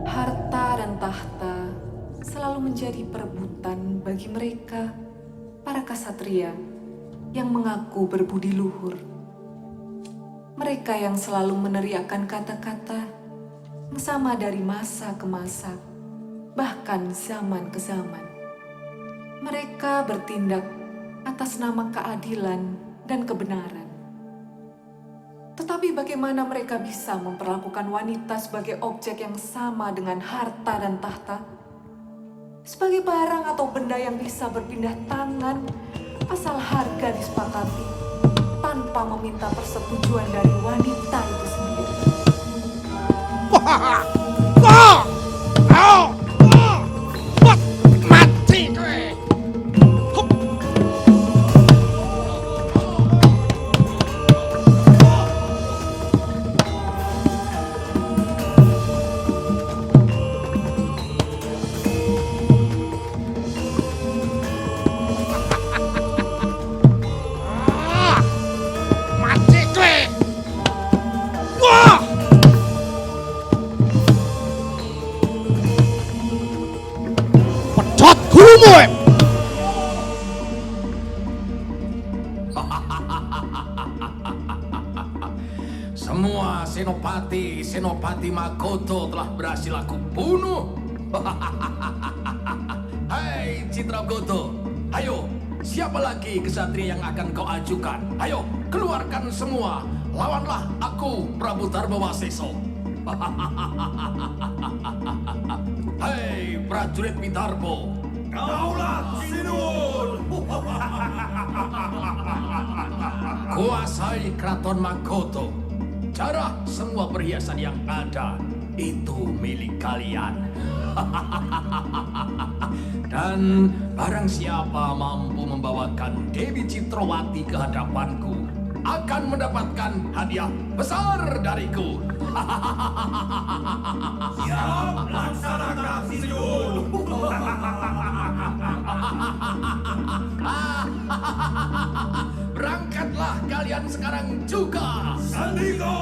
Harta dan tahta selalu menjadi perebutan bagi mereka, para ksatria yang mengaku berbudi luhur. Mereka yang selalu meneriakkan kata-kata yang sama dari masa ke masa, bahkan zaman ke zaman. Mereka bertindak atas nama keadilan dan kebenaran. Tetapi bagaimana mereka bisa memperlakukan wanita sebagai objek yang sama dengan harta dan tahta? Sebagai barang atau benda yang bisa berpindah tangan asal harga disepakati tanpa meminta persetujuan dari wanita itu sendiri. Mati kowe. Mati kowe. Wah! Pedhot gurumu. Semua senopati Makoto telah berhasil aku bunuh. Hai Citragoto, ayo, siapa lagi kesatria yang akan kau ajukan? Ayo, keluarkan semua, lawanlah aku, Prabu Dharmawasesa. Hai prajurit Widarbo, kaulah Sinul. Kuasai Keraton Makoto. Jarah semua perhiasan yang ada itu milik kalian. Dan barang siapa mampu membawakan Dewi Citrawati ke hadapanku akan mendapatkan hadiah besar dariku. Siap laksanakan Sinul. Berangkatlah kalian sekarang juga. Sandika.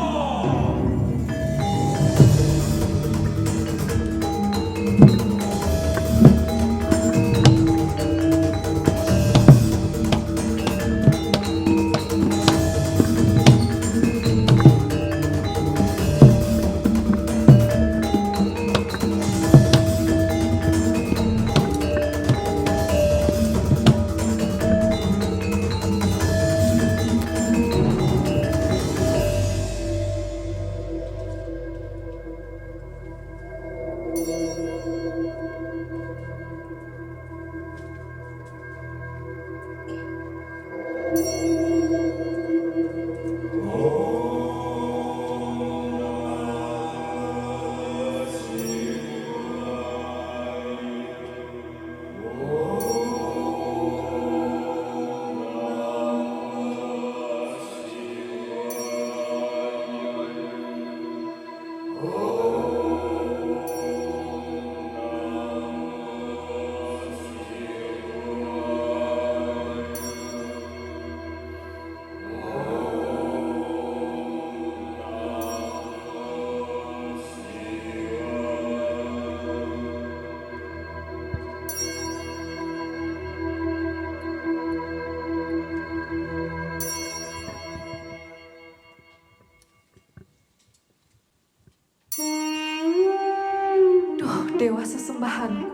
Dewa sesembahanku,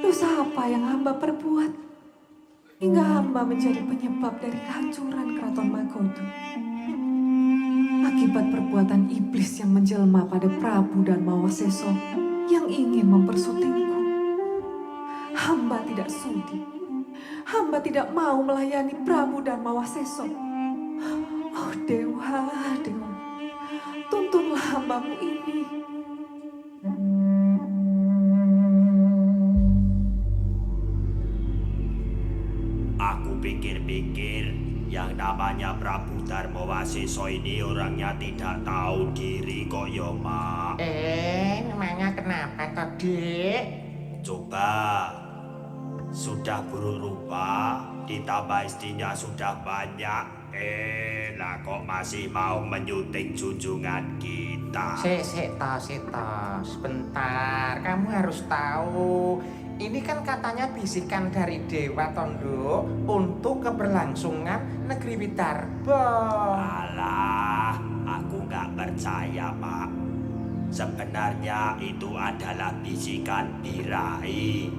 dosa apa yang hamba perbuat hingga hamba menjadi penyebab dari kehancuran Keraton Magodo? Akibat perbuatan iblis yang menjelma pada Prabu Dharmawasesa yang ingin mempersutingku. Hamba tidak sudi, hamba tidak mau melayani Prabu Dharmawasesa. Oh Dewa, Dewa, tuntunlah hambamu ini. Aku pikir-pikir yang namanya Prabu Dharmawasesa ini orangnya tidak tahu diri kok percaya, Mak. Memangnya kenapa toh, Dik? Coba, sudah buruk rupa, ditambah istrinya sudah banyak. Lah kok masih mau menyunting junjungan kita? Sik, sebentar. Kamu harus tahu, ini kan katanya bisikan dari Dewa Tondo untuk keberlangsungan negeri Widarba. Alah, aku nggak percaya, Mak. Sebenarnya itu adalah bisikan birahi.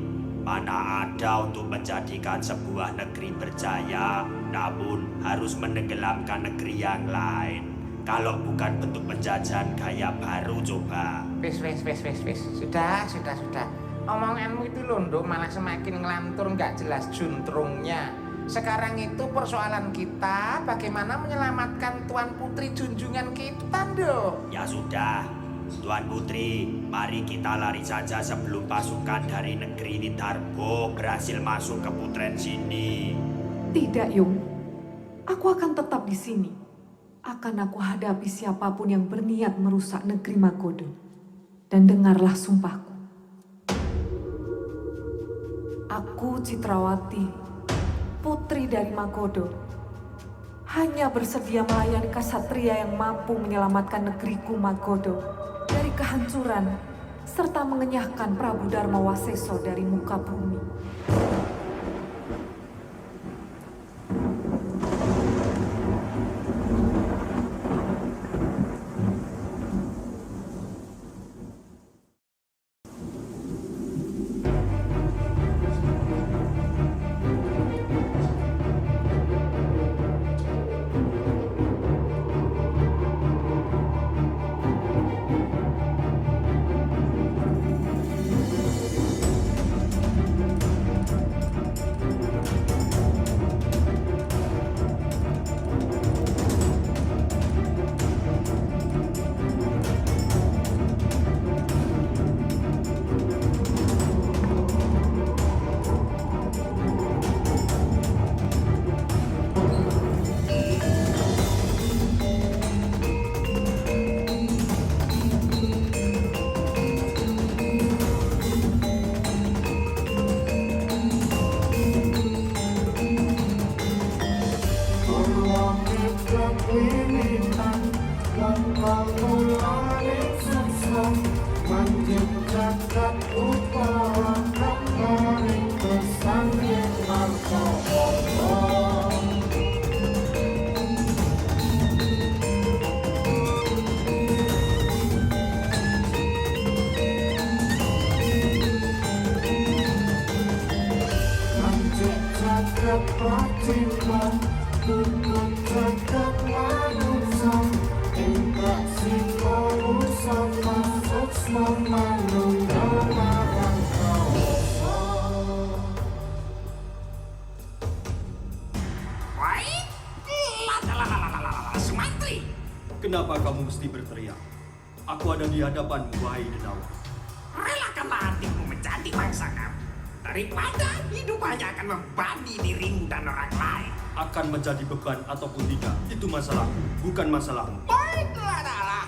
Mana ada untuk menjadikan sebuah negeri berjaya, namun harus menenggelamkan negeri yang lain. Kalau bukan bentuk penjajahan gaya baru, coba. Wis. Sudah. Omonganmu itu londo malah semakin ngelantur nggak jelas juntrungnya. Sekarang itu persoalan kita bagaimana menyelamatkan Tuan Putri junjungan kita, Ndo. Ya sudah, Tuan Putri, mari kita lari saja sebelum pasukan dari negeri Widarba berhasil masuk ke putren sini. Tidak, Yung. Aku akan tetap di sini. Akan aku hadapi siapapun yang berniat merusak negeri Magodo. Dan dengarlah sumpahku. Aku Citrawati, putri dari Magodo, hanya bersedia melayani kasatria yang mampu menyelamatkan negeriku Magodo dari kehancuran serta mengenyahkan Prabu Dharma Waseso dari muka bumi. Sumantri, Kenapa kamu mesti berteriak? Aku ada di hadapanmu, wahai Denawa. relakanlah hatimu menjadi mangsa kami daripada hidup hanya akan membani dirimu dan orang lain. Akan menjadi beban ataupun tidak, itu masalahku, bukan masalahmu. Baiklah,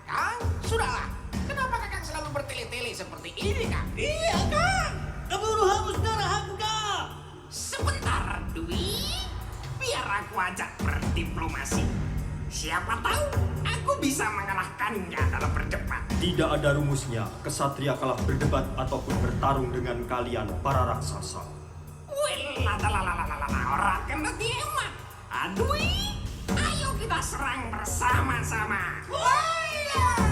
Kang, sudahlah. Kenapa Kakang selalu bertele-tele seperti ini, Kang? Iya, Kang. Keburu hapus darah aku, Kang. Sebentar, Dwi. Biar aku ajak berdiplomasi. Siapa tahu aku bisa mengalahkannya dalam berdebat. Tidak ada rumusnya, kesatria kalah berdebat ataupun bertarung dengan kalian, para raksasa. Orang kena diemat. Adui, ayo kita serang bersama-sama. Ayo serang.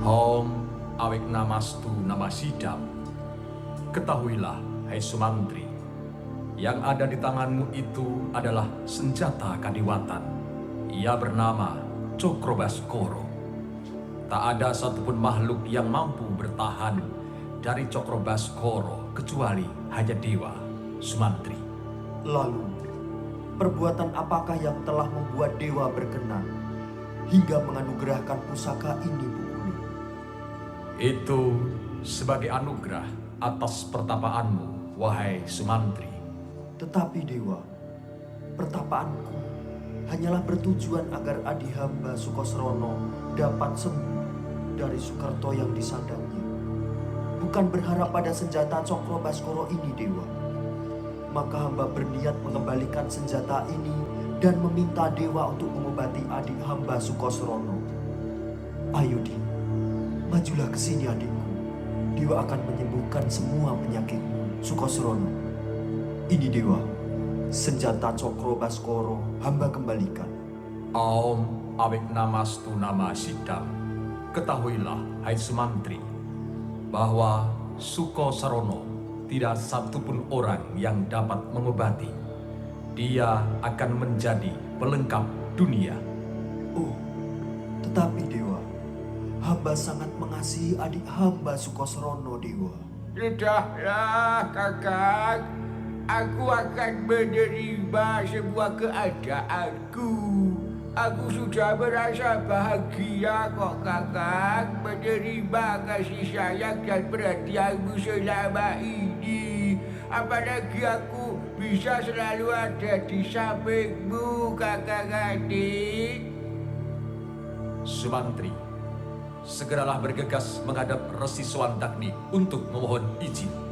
Om awik namastu namasidam. Ketahuilah, hai Sumantri, Yang ada di tanganmu itu adalah senjata kadiwatan. Ia bernama Cokrobaskoro. Tak ada satupun makhluk yang mampu bertahan dari Cokrobaskoro kecuali hanya dewa, Sumantri. Lalu, perbuatan apakah yang telah membuat dewa berkenan hingga menganugerahkan pusaka ini, Bu Uli? Itu sebagai anugerah atas pertapaanmu, wahai Sumantri. Tetapi dewa, pertapaanku hanyalah bertujuan agar adik hamba Sukosrono dapat sembuh dari Sukerto yang disandangnya. Bukan berharap pada senjata Cokrobaskoro ini, dewa. Maka hamba berniat mengembalikan senjata ini dan meminta dewa untuk mengobati adik hamba Sukosrono. Ayo, Din, majulah ke sini adikku. Dewa akan menyembuhkan semua penyakitmu, Sukosrono. Ini dewa, senjata Cokrobaskoro hamba kembalikan. Om Awik Namastu Nama Sidam. Ketahuilah, hai Sumantri, bahwa Sukosarono tidak satupun orang yang dapat mengobati. Dia akan menjadi pelengkap dunia. Oh, tetapi dewa, hamba sangat mengasihi adik hamba Sukosrono, dewa. Sudahlah kakak, aku akan menerima sebuah keadaanku. Aku sudah merasa bahagia kok kakak menerima kasih sayang dan perhatianmu selama ini. Apalagi aku bisa selalu ada di sampingmu kakak adik. Sumantri, segeralah bergegas menghadap Resi Swandagni untuk memohon izin.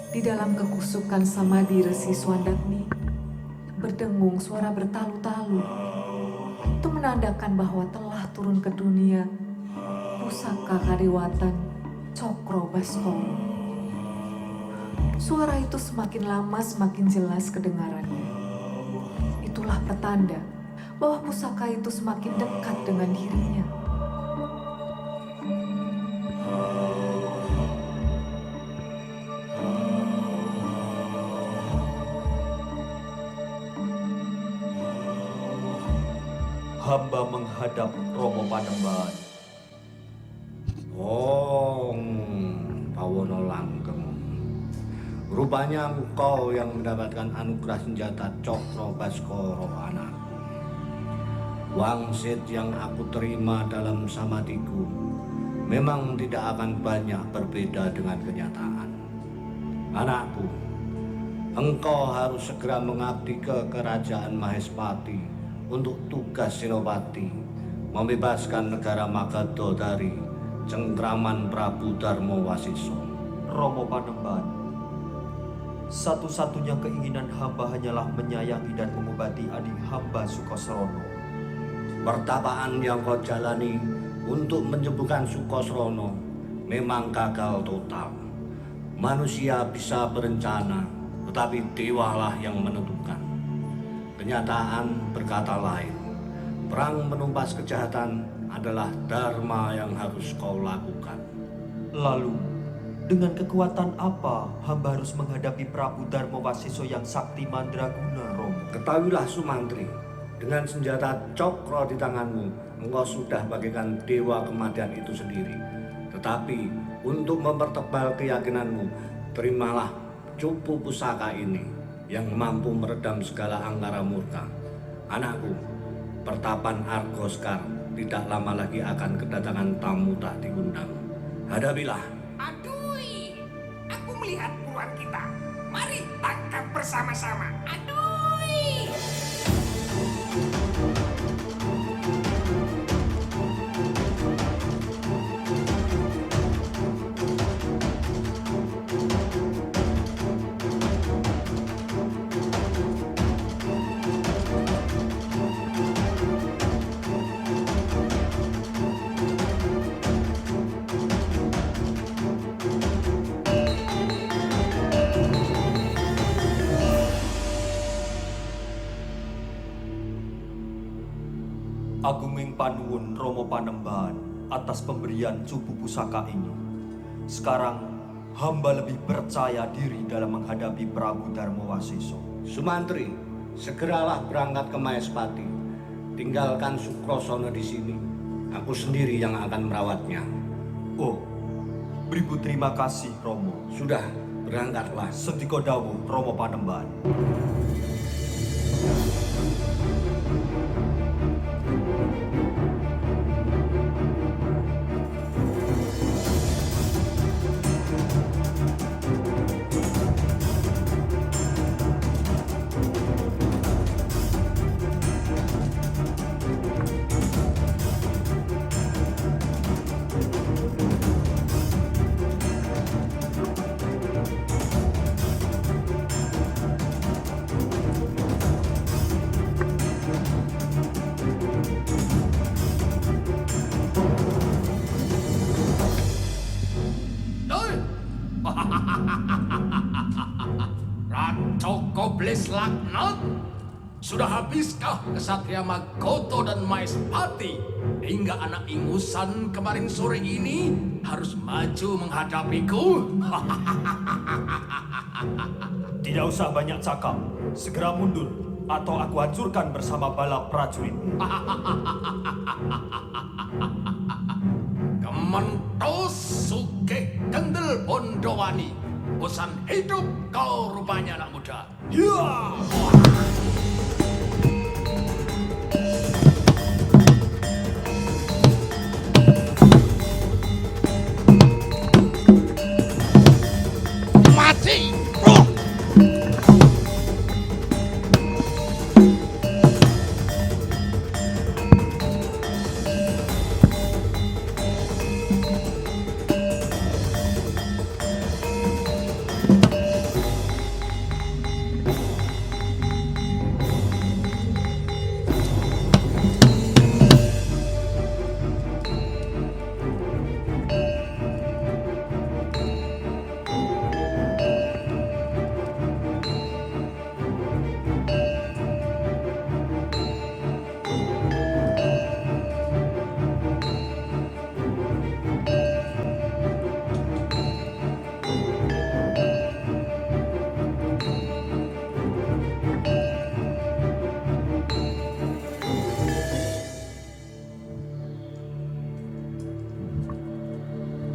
Di dalam kekusukan samadhi Resi Swandagni, berdengung suara bertalu-talu. Itu menandakan bahwa telah turun ke dunia pusaka kadiwatan Cokrobaskoro. Suara itu semakin lama semakin jelas kedengarannya. Itulah pertanda bahwa pusaka itu semakin dekat dengan dirinya. Hamba menghadap Romo Panembahan. Pawono Langgeng. Rupanya engkau yang mendapatkan anugerah senjata Cokrobaskoro, anakku. Wangsit yang aku terima dalam samadhiku memang tidak akan banyak berbeda dengan kenyataan. Anakku, engkau harus segera mengabdi ke kerajaan Mahespati untuk tugas Senopati, membebaskan negara Magadha dari cengkraman Prabu Darmo Wasiso. Romo Panembahan, satu-satunya keinginan hamba hanyalah menyayangi dan mengobati adik hamba Sukosrono. Pertapaan yang kau jalani untuk menyembuhkan Sukosrono memang gagal total. Manusia bisa berencana, tetapi dewalah yang menentukan. Kenyataan berkata lain. Perang menumpas kejahatan adalah dharma yang harus kau lakukan. Lalu, dengan kekuatan apa hamba harus menghadapi Prabu Darmo Wasiso yang sakti mandraguna, Romo? Ketahuilah Sumantri, dengan senjata cokro di tanganmu, engkau sudah bagaikan dewa kematian itu sendiri. Tetapi untuk mempertebal keyakinanmu, terimalah cupu pusaka ini yang mampu meredam segala angkara murka. Anakku, pertapan Argoskar tidak lama lagi akan kedatangan tamu tak diundang. Hadapilah. Aduh, aku melihat buruan kita. Mari tangkap bersama-sama. Aduh. Agunging panuwun Romo Panembahan atas pemberian cupu pusaka ini. Sekarang hamba lebih percaya diri dalam menghadapi Prabu Darmawaseso. Sumantri, segeralah berangkat ke Maespati. Tinggalkan Sukrosono di sini. Aku sendiri yang akan merawatnya. Oh, beribu terima kasih Romo. Sudah, berangkatlah. Sendika dawuh Romo Panembahan. Racoko Bles Laknat, sudah habiskah Kesatria Magoto dan Maespati hingga anak ingusan kemarin sore ini harus maju menghadapiku? Tidak usah banyak cakap. Segera mundur atau aku hancurkan bersama bala prajurit. Kementos Sugih Kendel Bondowani, bosan hidup kau rupanya anak muda. Ya! Mati.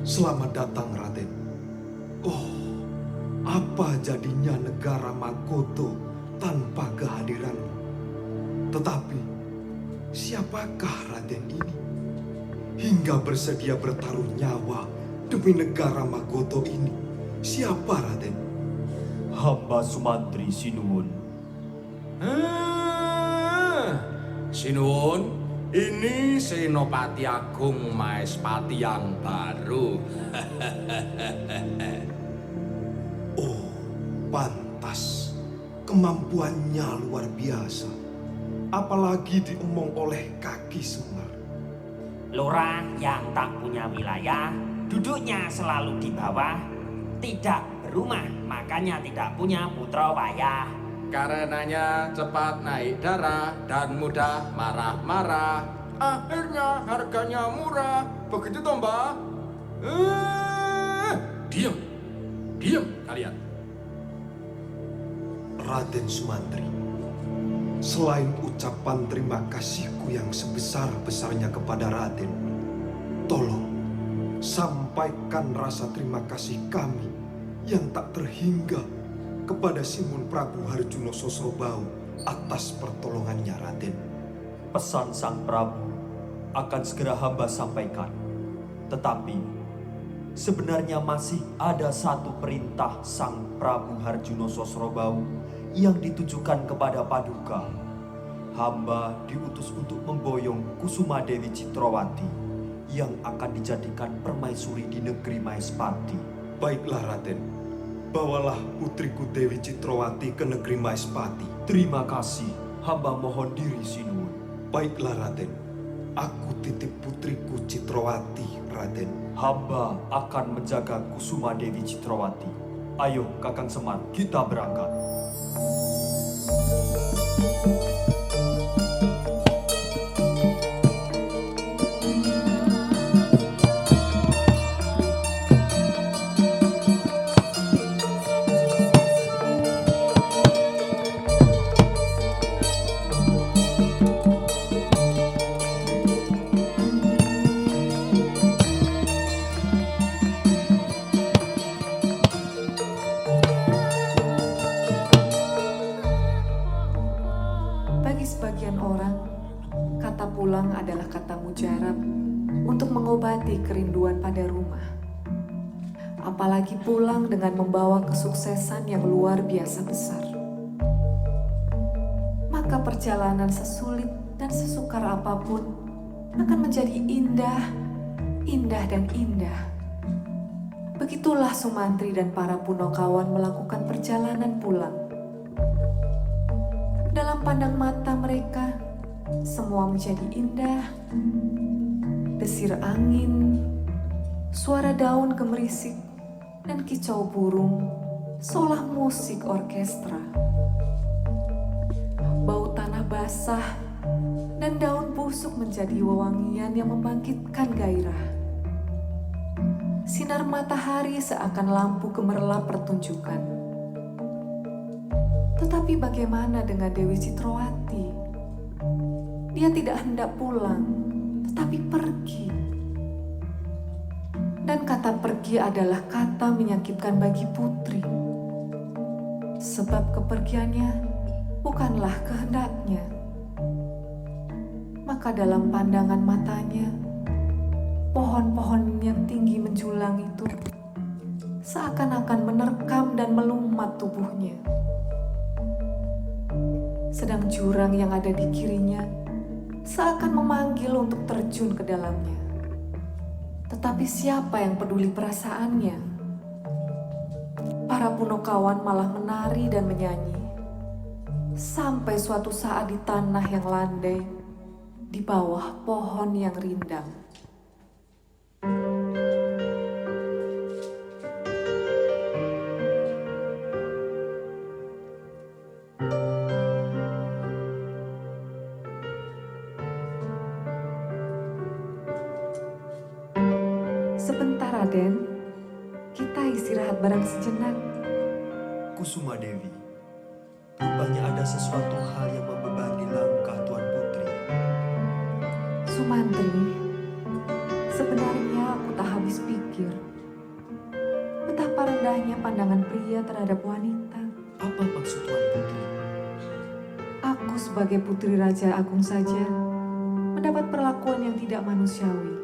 Selamat datang, Raden. Oh, apa jadinya negara Magoto tanpa kehadiranmu? Tetapi, siapakah Raden ini? Hingga bersedia bertaruh nyawa demi negara Magoto ini. Siapa, Raden? Hamba Sumantri Sinuwun. Sinuwun, ini Senopati Agung Maespati yang baru. Oh, pantas. Kemampuannya luar biasa. Apalagi diemong oleh kaki Semar. Lurah yang tak punya wilayah, duduknya selalu di bawah, tidak berumah, makanya tidak punya putra wayah. Karenanya cepat naik darah dan mudah marah-marah. Akhirnya harganya murah. Begitu toh, Mbak? Diam, diam kalian. Raden Sumantri, selain ucapan terima kasihku yang sebesar-besarnya kepada Raden, tolong sampaikan rasa terima kasih kami yang tak terhingga kepada Simon Prabu Harjuno Sosrobau atas pertolongannya, Raden. Pesan Sang Prabu akan segera hamba sampaikan. Tetapi sebenarnya masih ada satu perintah Sang Prabu Harjuno Sosrobau yang ditujukan kepada Paduka. Hamba diutus untuk memboyong Kusuma Dewi Citrawati yang akan dijadikan permaisuri di negeri Maespati. Baiklah, Raden. Bawalah putriku Dewi Citrawati ke negeri Maespati. Terima kasih, hamba mohon diri sinuwun. Baiklah, Raden. Aku titip putriku Citrawati, Raden. Hamba akan menjaga Kusuma Dewi Citrawati. Ayo Kakang Semar, kita berangkat. Bagi sebagian orang, kata pulang adalah kata mujarab untuk mengobati kerinduan pada rumah. Apalagi pulang dengan membawa kesuksesan yang luar biasa besar. Maka perjalanan sesulit dan sesukar apapun akan menjadi indah, indah dan indah. Begitulah Sumantri dan para Punokawan melakukan perjalanan pulang. Dalam pandang mata mereka, semua menjadi indah. Desir angin, suara daun gemerisik, dan kicau burung seolah musik orkestra. Bau tanah basah dan daun busuk menjadi wewangian yang membangkitkan gairah. Sinar matahari seakan lampu gemerlap pertunjukan. Tetapi bagaimana dengan Dewi Citrawati? Dia tidak hendak pulang, tetapi pergi. Dan kata pergi adalah kata menyakitkan bagi putri. Sebab kepergiannya bukanlah kehendaknya. Maka dalam pandangan matanya, pohon-pohon yang tinggi menjulang itu seakan-akan menerkam dan melumat tubuhnya. Sedang jurang yang ada di kirinya seakan memanggil untuk terjun ke dalamnya. Tetapi siapa yang peduli perasaannya? Para Punokawan malah menari dan menyanyi. Sampai suatu saat di tanah yang landai, di bawah pohon yang rindang. Sebentar, Raden. Kita istirahat bareng sejenak. Kusuma Dewi, rupanya ada sesuatu hal yang membebani langkah Tuan Putri. Sumantri, sebenarnya aku tak habis pikir. Betapa rendahnya pandangan pria terhadap wanita. Apa maksud Tuan Putri? Aku sebagai putri Raja Agung saja mendapat perlakuan yang tidak manusiawi.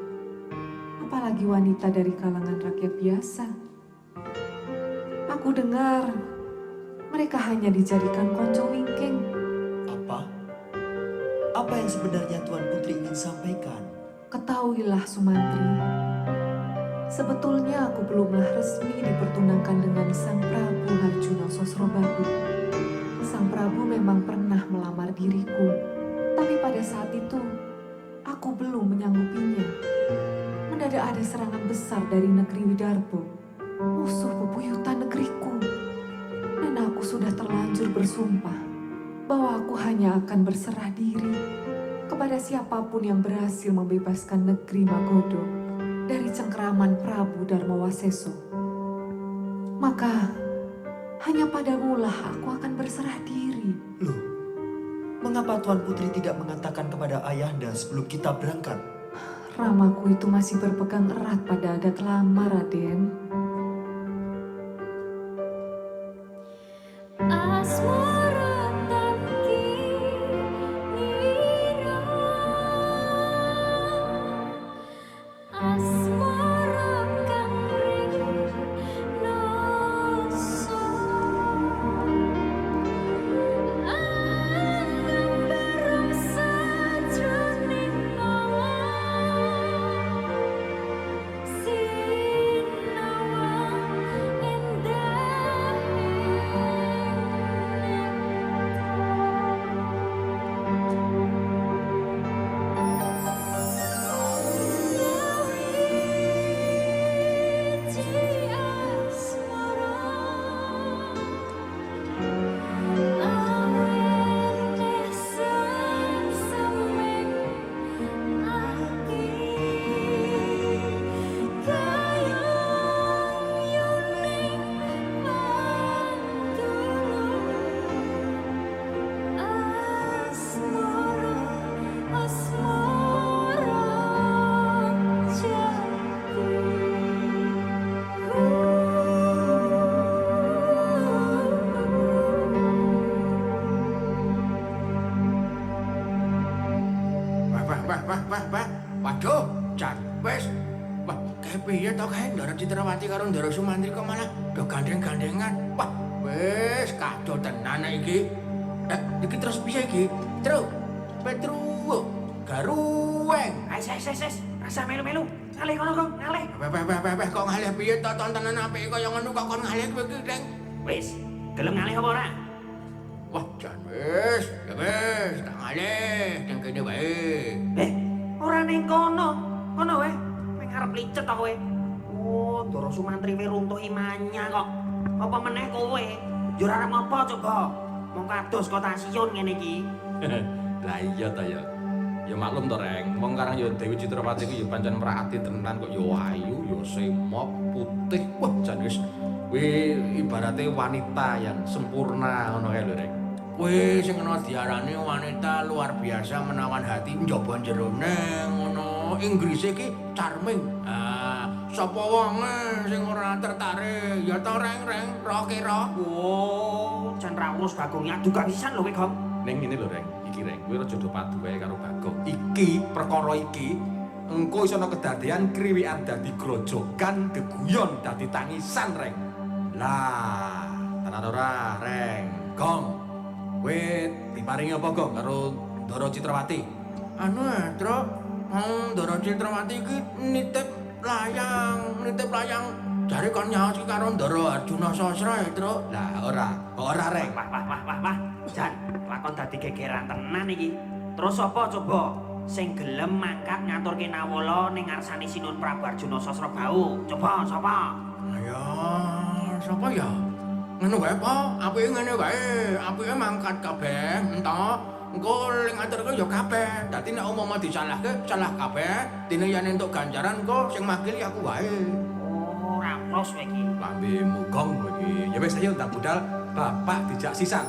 Apalagi wanita dari kalangan rakyat biasa. Aku dengar mereka hanya dijadikan konco wingking. Apa? Apa yang sebenarnya Tuan Putri ingin sampaikan? Ketahuilah Sumantri, sebetulnya aku belumlah resmi dipertunangkan dengan Sang Prabu Harjuno Sosrobau. Sang Prabu memang pernah melamar diriku, tapi pada saat itu aku belum menyanggupinya. Mendadak ada serangan besar dari negeri Widarbo, musuh bebuyutan negeriku. Dan aku sudah terlanjur bersumpah bahwa aku hanya akan berserah diri kepada siapapun yang berhasil membebaskan negeri Magodo dari cengkeraman Prabu Darmawaseso. Maka hanya padamulah aku akan berserah diri. Loh, mengapa Tuan Putri tidak mengatakan kepada ayahanda sebelum kita berangkat? Ramaku itu masih berpegang erat pada adat lama, Raden. Wah, waduh, Jan, wes. Wah, kayak piye to kae Ndara Citrawati karo Ndara Sumantri kok malah do gandeng-gandengan. Wah, wes kado tenan iki. Iki terus piye iki? Terus Petru Garuweng. Ses. Rasa melu-melu. Ngalih kono, Kong, ngalih. Beh, kok ngalih piye to tontonan apike kaya ngono kok kon ngalih kowe iki, Deng? Wis, gelem ngalih apa ora? Wah, Jan wes, ya wes, tak ngalih, nang kene wae. Ora ning kono. Kono wae. Kowe ngarep licet to kowe. Oh, Ndara Sumantri we runtuh imanya kok. Apa meneh kowe? Yo ora arep ngopo coba. Mong kados kota Sion ngene iki. Lah iya ta ya. Ya maklum to, Reng. Wong karang ya Dewi Citrawati ku ya pancen meraati tenan kok ya ayu, ya semok, putih. Wah, jan wis kuwi ibarate wanita yang sempurna ngono kae lho, Reng. Kuwi sing kena diarani wanita luar biasa menawan hati njaba jerone ngono. Inggrise iki charming. Sapa wonge sing ora tertarik ya to Reng ro kira. Oh, jan ra urus Bagong adu kawisan lho kowe, Gong. Ning ngene lho, Reng. Iki Reng, kowe aja do padu wae karo Bagong. Iki perkara iki engko iso ana kedadean kriwikan dadi grojogan, geguyon dadi tangisan, Reng. Lah, tenan ora, Reng? Gong. Kowe diparingi apa, Gong, karo Ndara Citrawati? Anu, Tru, Ndara Citrawati iki nitip layang jare kon nyaos iki karo Ndara Arjuna Sasra, Tru. Lah, ora, Reng. Wah. Jan, lakon dadi gegeran tenan iki. Terus apa coba sing gelem mangkat ngaturke nawala ning ngarsane Sinun Prabu Arjuna Sasrabau? Coba sapa? Ya, sapa ya? Ngono wae, Po. Apike ngene wae. Apike mangkat kabeh, ento. Engko ling ngaturke ya kabeh. Dadi nek umpama disalahke, salah kabeh. Dene yen entuk ganjaran engko sing makili aku wae. Oh, rapros kowe iki. Lambemu Gong kowe iki. Ya wis ayo tak budal bapak dijak sisan.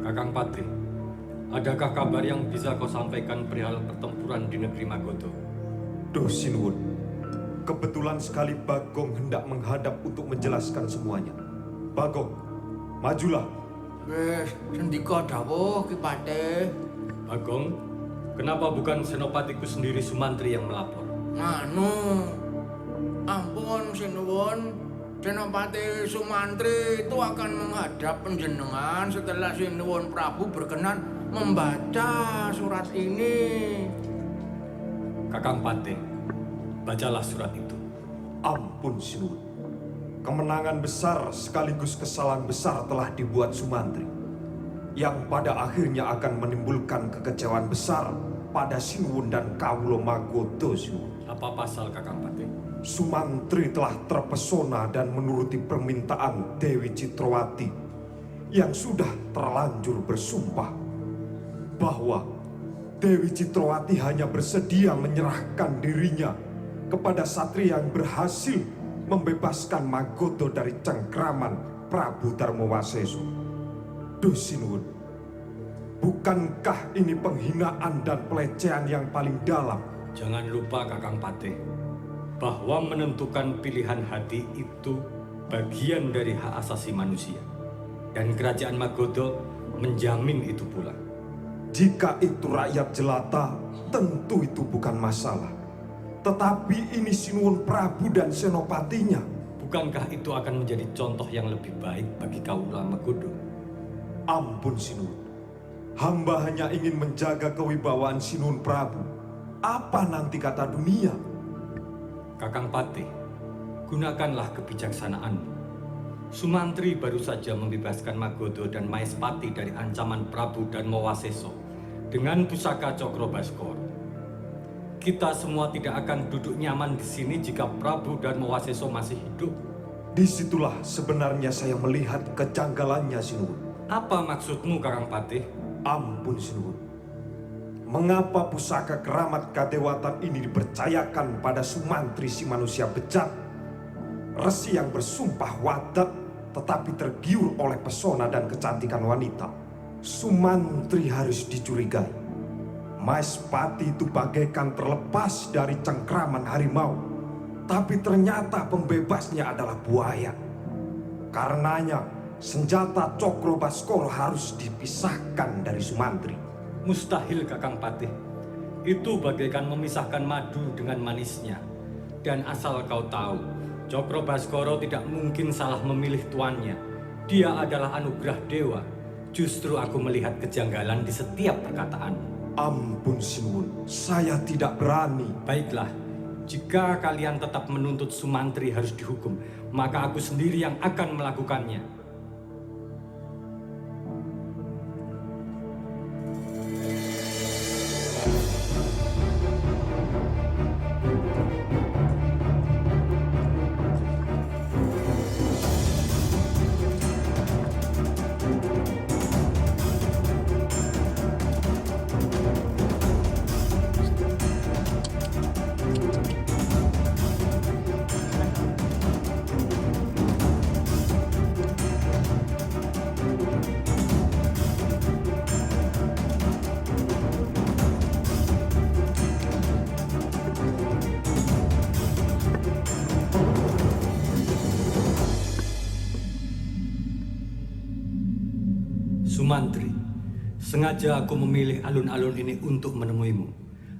Kakang Patih, Adakah kabar yang bisa kau sampaikan perihal pertempuran di negeri Magodo? Duh Sinuwun, kebetulan sekali Bagong hendak menghadap untuk menjelaskan semuanya. Bagong, majulah. Wis, sendika dawuh Ki Patih. Bagong, kenapa bukan senopatiku sendiri Sumantri yang melapor? Nganu. Ampun Sinuwun. Senopati Sumantri itu akan menghadap panjenengan setelah Sinuwun Prabu berkenan membaca surat ini. Kakang Patih, bacalah surat itu. Ampun Sinuwun, kemenangan besar sekaligus kesalahan besar telah dibuat Sumantri, yang pada akhirnya akan menimbulkan kekecewaan besar pada Sinuwun dan Kawula Magodo Sinuwun. Apa pasal Kakang Patih? Sumantri telah terpesona dan menuruti permintaan Dewi Citrawati yang sudah terlanjur bersumpah bahwa Dewi Citrawati hanya bersedia menyerahkan dirinya kepada satria yang berhasil membebaskan Magodo dari cengkraman Prabu Darmawaseso. Duh Sinuwun, bukankah ini penghinaan dan pelecehan yang paling dalam? Jangan lupa Kakang Patih, bahwa menentukan pilihan hati itu bagian dari hak asasi manusia. Dan kerajaan Magodo menjamin itu pula. Jika itu rakyat jelata, tentu itu bukan masalah. Tetapi ini Sinuwun Prabu dan senopatinya. Bukankah itu akan menjadi contoh yang lebih baik bagi Kawula Magodo? Ampun Sinuwun, hamba hanya ingin menjaga kewibawaan Sinuwun Prabu. Apa nanti kata dunia? Kakang Patih, gunakanlah kebijaksanaanmu. Sumantri baru saja membebaskan Magodo dan Maespati dari ancaman Prabu Darmawaseso dengan pusaka Cokro Baskoro. Kita semua tidak akan duduk nyaman di sini jika Prabu Darmawaseso masih hidup. Disitulah sebenarnya saya melihat kejanggalannya Sinuwun. Apa maksudmu, Kakang Patih? Ampun Sinuwun, mengapa pusaka keramat kadewatan ini dipercayakan pada Sumantri si manusia bejat? Resi yang bersumpah wadat tetapi tergiur oleh pesona dan kecantikan wanita. Sumantri harus dicurigai. Maespati itu bagaikan terlepas dari cengkraman harimau, tapi ternyata pembebasnya adalah buaya. Karenanya senjata Cokro Baskoro harus dipisahkan dari Sumantri. Mustahil, Kakang Patih. Itu bagaikan memisahkan madu dengan manisnya. Dan asal kau tahu, Cokro Baskoro tidak mungkin salah memilih tuannya. Dia adalah anugerah dewa. Justru aku melihat kejanggalan di setiap perkataan. Ampun Sinuwun, saya tidak berani. Baiklah, jika kalian tetap menuntut Sumantri harus dihukum, maka aku sendiri yang akan melakukannya. Sumantri, sengaja aku memilih alun-alun ini untuk menemuimu,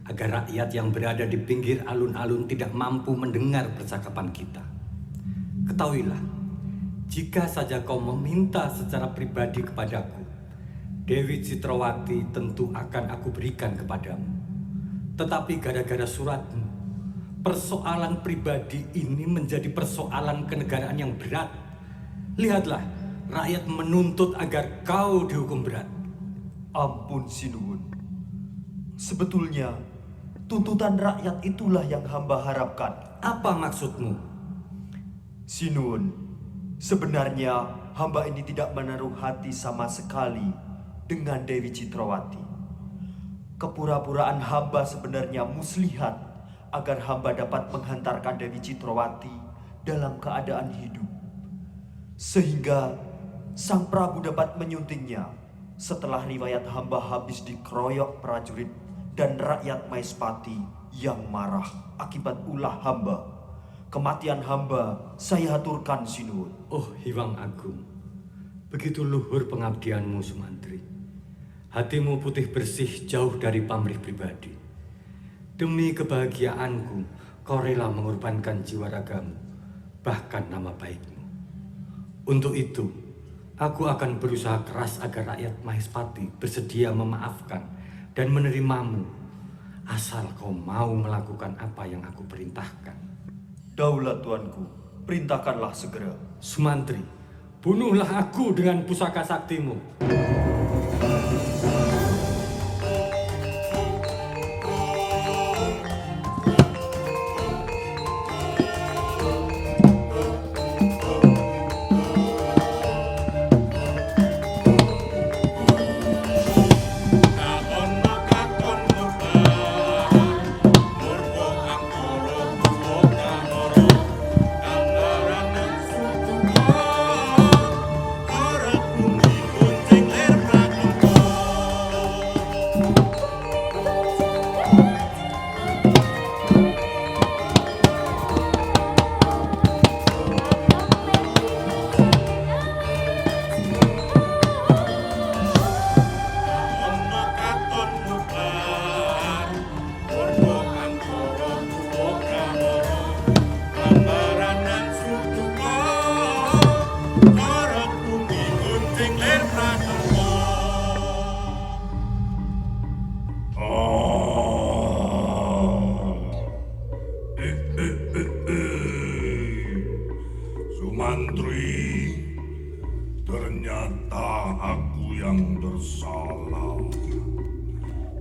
agar rakyat yang berada di pinggir alun-alun tidak mampu mendengar percakapan kita. Ketahuilah, jika saja kau meminta secara pribadi kepadaku, Dewi Citrawati tentu akan aku berikan kepadamu. Tetapi gara-gara suratmu, persoalan pribadi ini menjadi persoalan kenegaraan yang berat. Lihatlah, rakyat menuntut agar kau dihukum berat. Ampun Sinuwun, sebetulnya tuntutan rakyat itulah yang hamba harapkan. Apa maksudmu? Sinuwun, sebenarnya hamba ini tidak menaruh hati sama sekali dengan Dewi Citrawati. Kepura-puraan hamba sebenarnya muslihat agar hamba dapat menghantarkan Dewi Citrawati dalam keadaan hidup, sehingga Sang Prabu dapat menyuntingnya setelah riwayat hamba habis dikeroyok prajurit dan rakyat Maespati yang marah akibat ulah hamba, kematian hamba saya haturkan sinuwun. Oh Hyang Agung, begitu luhur pengabdianmu Sumantri. Hatimu putih bersih jauh dari pamrih pribadi. Demi kebahagiaanku, kau rela mengorbankan jiwa ragamu, bahkan nama baikmu. Untuk itu, aku akan berusaha keras agar rakyat Maespati bersedia memaafkan dan menerimamu, asal kau mau melakukan apa yang aku perintahkan. Daulat tuanku, perintahkanlah segera. Sumantri, bunuhlah aku dengan pusaka saktimu. Sumantri, ternyata aku yang bersalah.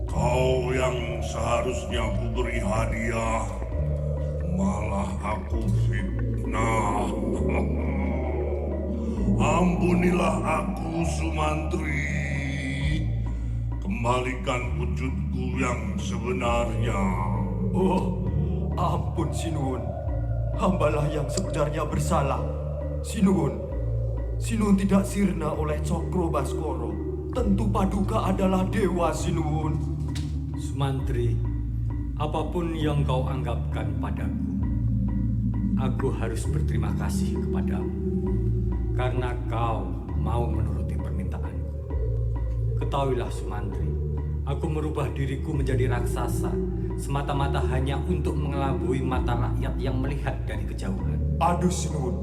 Kau yang seharusnya kuberi hadiah, malah aku fitnah. Ampunilah aku, Sumantri. Kembalikan wujudku yang sebenarnya. Oh, ampun Sinuwun. Hambalah yang sebenarnya bersalah. Sinuwun tidak sirna oleh Cokro Baskoro. Tentu Paduka adalah dewa Sinuwun. Sumantri, apapun yang kau anggapkan padaku, aku harus berterima kasih kepadamu karena kau mau menuruti permintaanku. Ketahuilah Sumantri, aku merubah diriku menjadi raksasa semata-mata hanya untuk mengelabui mata rakyat yang melihat dari kejauhan. Aduh Sinuwun,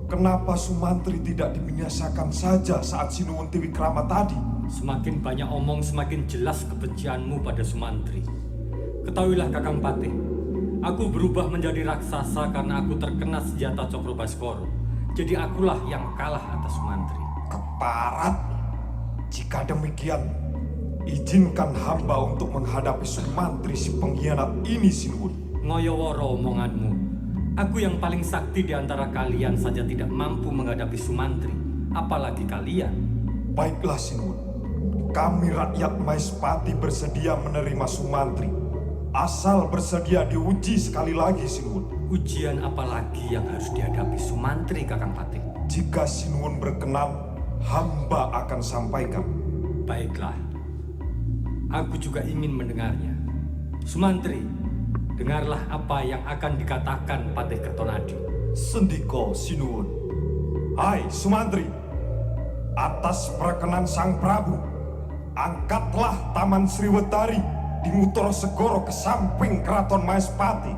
kenapa Sumantri tidak dibinasakan saja saat Sinuwun Triwikrama tadi? Semakin banyak omong, semakin jelas kebencianmu pada Sumantri. Ketahuilah Kakang Patih, aku berubah menjadi raksasa karena aku terkena senjata Cokro Baskoro. Jadi akulah yang kalah atas Sumantri. Keparat. Jika demikian, izinkan hamba untuk menghadapi Sumantri si pengkhianat ini, Sinuwun. Ngoyoworo omonganmu. Aku yang paling sakti di antara kalian saja tidak mampu menghadapi Sumantri. Apalagi kalian. Baiklah, Sinuwun. Kami rakyat Maespati bersedia menerima Sumantri. Asal bersedia diuji sekali lagi, Sinuwun. Ujian apa lagi yang harus dihadapi Sumantri, Kakang Patih? Jika Sinuwun berkenan, hamba akan sampaikan. Baiklah. Aku juga ingin mendengarnya. Sumantri, dengarlah apa yang akan dikatakan Patih Kertonadi. Sendiko Sinuwun. Hai Sumantri, atas perkenan Sang Prabu, angkatlah Taman Sriwetari di Mutoro Segoro ke samping Keraton Maespati.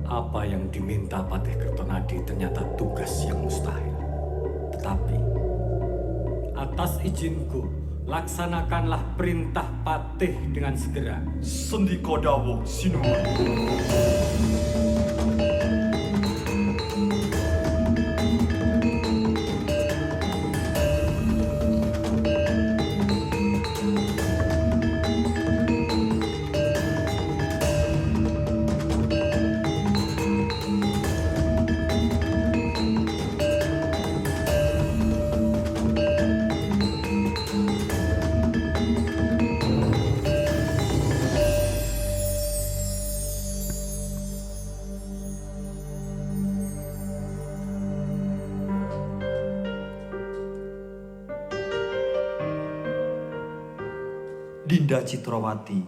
Apa yang diminta Patih Kertonadi ternyata tugas yang mustahil. Tetapi, atas izinku, laksanakanlah perintah Patih dengan segera. Sendiko dawuh Sinuwun. Dinda Citrawati,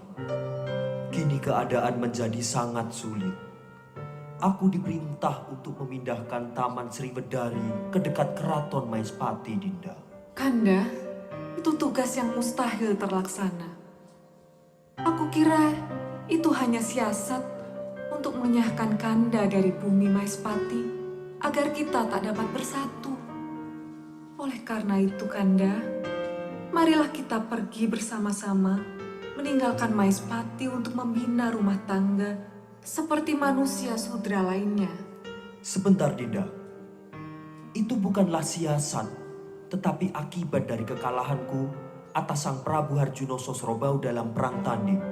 kini keadaan menjadi sangat sulit. Aku diperintah untuk memindahkan Taman Sriwedari ke dekat keraton Maespati, Dinda. Kanda, itu tugas yang mustahil terlaksana. Aku kira itu hanya siasat untuk mengenyahkan Kanda dari bumi Maespati agar kita tak dapat bersatu. Oleh karena itu, Kanda, marilah kita pergi bersama-sama meninggalkan Maespati untuk membina rumah tangga seperti manusia sudra lainnya. Sebentar, Dinda. Itu bukanlah siasat, tetapi akibat dari kekalahanku atas Sang Prabu Harjuno Sosrobau dalam perang tanding.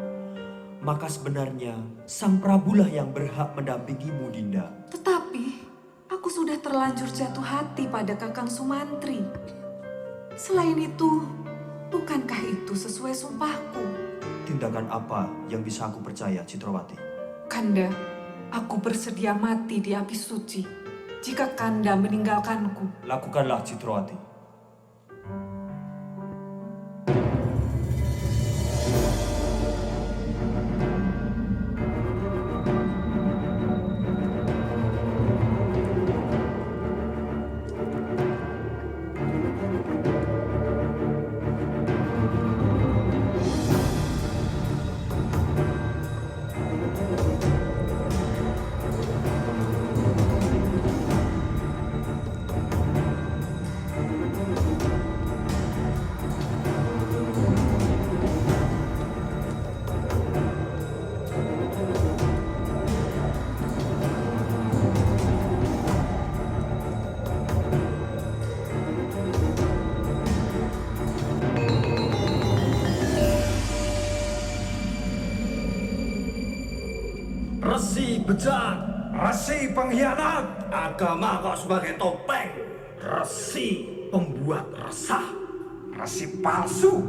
Maka sebenarnya Sang Prabulah yang berhak mendampingimu, Dinda. Tetapi aku sudah terlanjur jatuh hati pada Kakang Sumantri. Selain itu, bukankah itu sesuai sumpahku? Tindakan apa yang bisa aku percaya, Citrawati? Kanda, aku bersedia mati di api suci jika Kanda meninggalkanku. Lakukanlah, Citrawati. Resi bejat, Resi pengkhianat, agama kok sebagai topeng. Resi pembuat resah, resi palsu,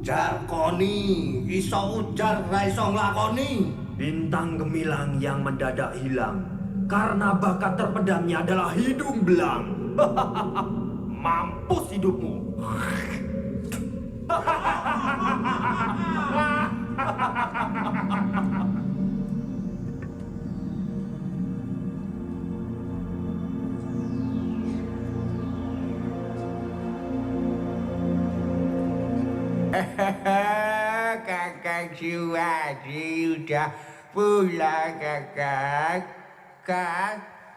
Jarkoni, iso ujar ra iso nglakoni. bintang gemilang yang mendadak hilang karena bakat terpedamnya adalah hidung belang. Mampus hidupmu. Kakak Siwadi udah pulang, kakak. Kak,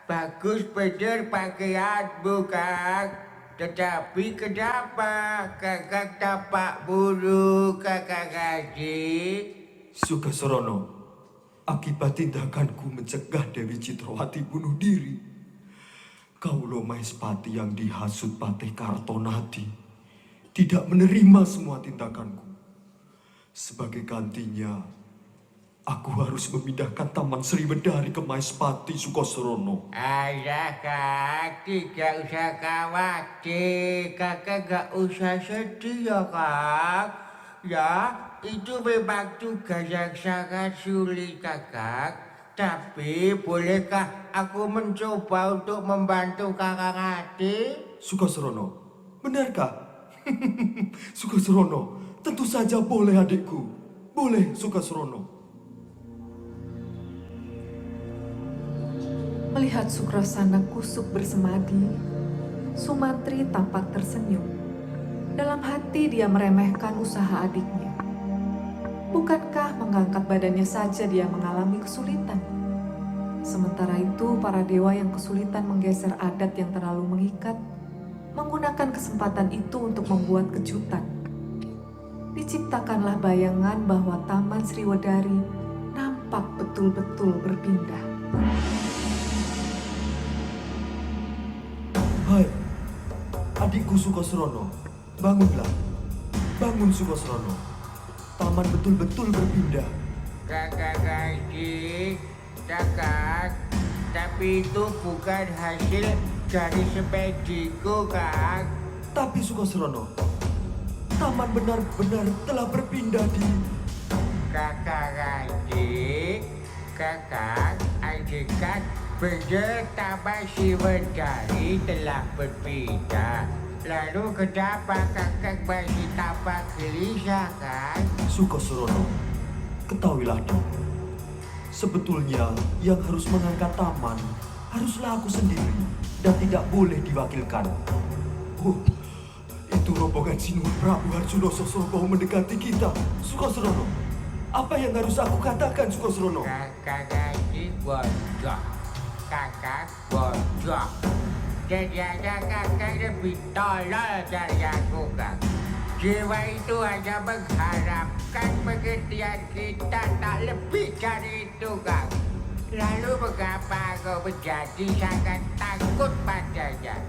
bagus bener pakaianmu, kak. Tetapi kenapa kakak tapak bulu, kakak Haji? Sugasrono, akibat tindakanku mencegah Dewi Citrawati bunuh diri, Kaulo Maespati yang dihasut Patih Kartonadi tidak menerima semua tindakanku. Sebagai gantinya, aku harus memindahkan Taman Sriwedari ke Maespati, Sugasrono. Ayah, kak, tidak usah khawatir. Kakak gak usah sedih ya, kak. Ya, itu memang tugas yang sangat sulit, kakak. Tapi bolehkah aku mencoba untuk membantu kakak Hati? Sugasrono, benarkah? Sugasrono, tentu saja boleh, adikku. Boleh, Sugasrono. Melihat Sukrasana kusuk bersemadi, Sumantri tampak tersenyum. Dalam hati dia meremehkan usaha adiknya. Bukankah mengangkat badannya saja dia mengalami kesulitan? Sementara itu para dewa yang kesulitan menggeser adat yang terlalu mengikat, menggunakan kesempatan itu untuk membuat kejutan. Diciptakanlah bayangan bahwa Taman Sriwedari nampak betul-betul berpindah. Hai, adikku Sugasrono, bangunlah. Bangun, Sugasrono. Taman betul-betul berpindah. Kakak Haji, kakak, tapi itu bukan hasil dari sepediku, kak. Tapi Sugasrono, taman benar-benar telah berpindah di... Kakak Haji, kakak, andaikan benar Taman Sriwedari telah berpindah, Lalu kenapa kakek masih tampak gelisah kan? Sukosrono, ketahuilah dong. Sebetulnya yang harus mengangkat taman haruslah aku sendiri dan tidak boleh diwakilkan. Oh, itu rombongan Sinuhun Prabu Harjuno Sosrogo mendekati kita. Sukosrono, apa yang harus aku katakan, Sukosrono? Kakak gaji bodoh. Kakak bodoh. Ternyata kakak lebih tolol dari aku, Kak. Jiwa itu hanya mengharapkan pengertian kita, tak lebih dari itu, Kak. Lalu mengapa kau menjadi sangat takut padanya?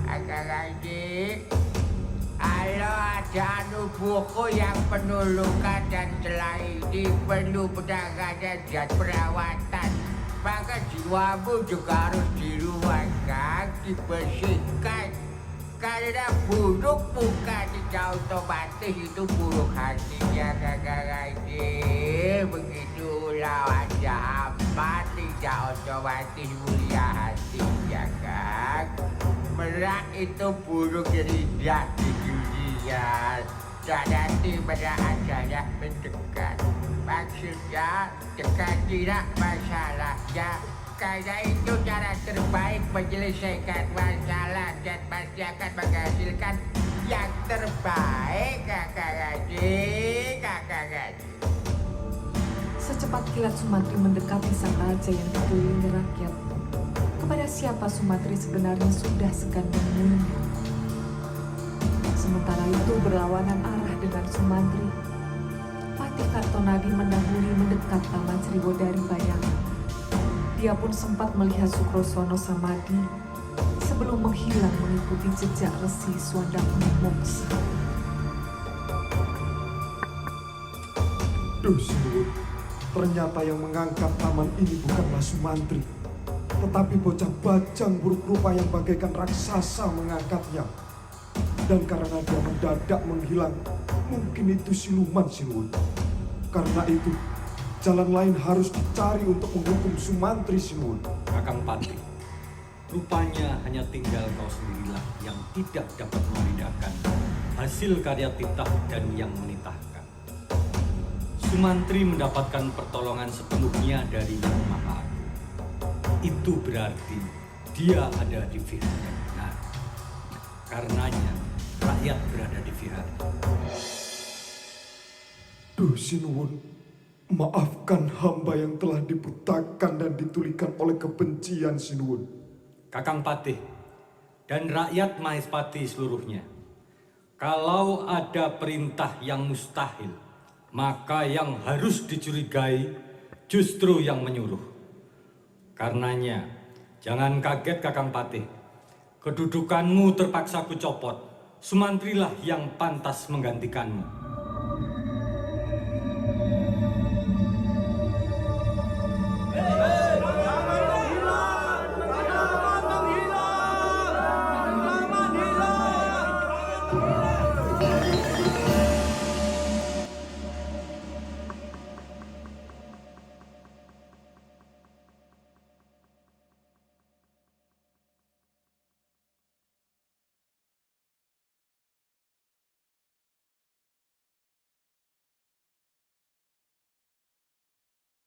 Kakak gaji, kalau ada buku yang penuh luka dan celah ini perlu penanganan dan perawatan, maka jiwamu juga harus diruangkan, dibersihkan. Karena buruk bukan secara otomatis itu buruk hatinya, kakak gaji. Begitulah ada apa tidak otomatis mulia hatinya, kak. Merak itu buruk jadi di dunia. Dan nanti pada adanya mendekat. Maksudnya dekatilah masalahnya. Karena itu cara terbaik menyelesaikan masalah dan pasti akan menghasilkan yang terbaik, kakak gaji, kakak gaji. Secepat kilat Sumantri mendekati sang raja yang dikelilingi rakyat. Kepada siapa Sumantri sebenarnya sudah segan membunuhnya. Sementara itu berlawanan arah dengan Sumantri, Patih Kartonadi mendahului mendekat Taman Sriwodari bayangan. Dia pun sempat melihat Sukrosrono Samadi sebelum menghilang mengikuti jejak Resi Swandakuni Moksa. Duh, Sinuhun, ternyata yang mengangkat taman ini bukanlah Sumantri, tetapi bocah bajang buruk rupa yang bagaikan raksasa mengangkatnya. Dan karena dia mendadak menghilang, mungkin itu siluman, Sinuhun. Karena itu, jalan lain harus dicari untuk menghukum Sumantri, Sinuhun. Kakang Patih, rupanya hanya tinggal kau sendirilah yang tidak dapat membedakan hasil karya titah dan yang menitahkan. Sumantri mendapatkan pertolongan sepenuhnya dari Yang Maha Agung. Itu berarti dia ada di pihak yang benar. Karenanya, rakyat berada di pihak. Duh, Sinuhun, maafkan hamba yang telah dibutakan dan ditulikan oleh kebencian, Sinuhun. Kakang Patih dan rakyat Mahespati seluruhnya, kalau ada perintah yang mustahil, maka yang harus dicurigai justru yang menyuruh. Karenanya, jangan kaget Kakang Patih. Kedudukanmu terpaksa kucopot. Sumantrilah yang pantas menggantikanmu.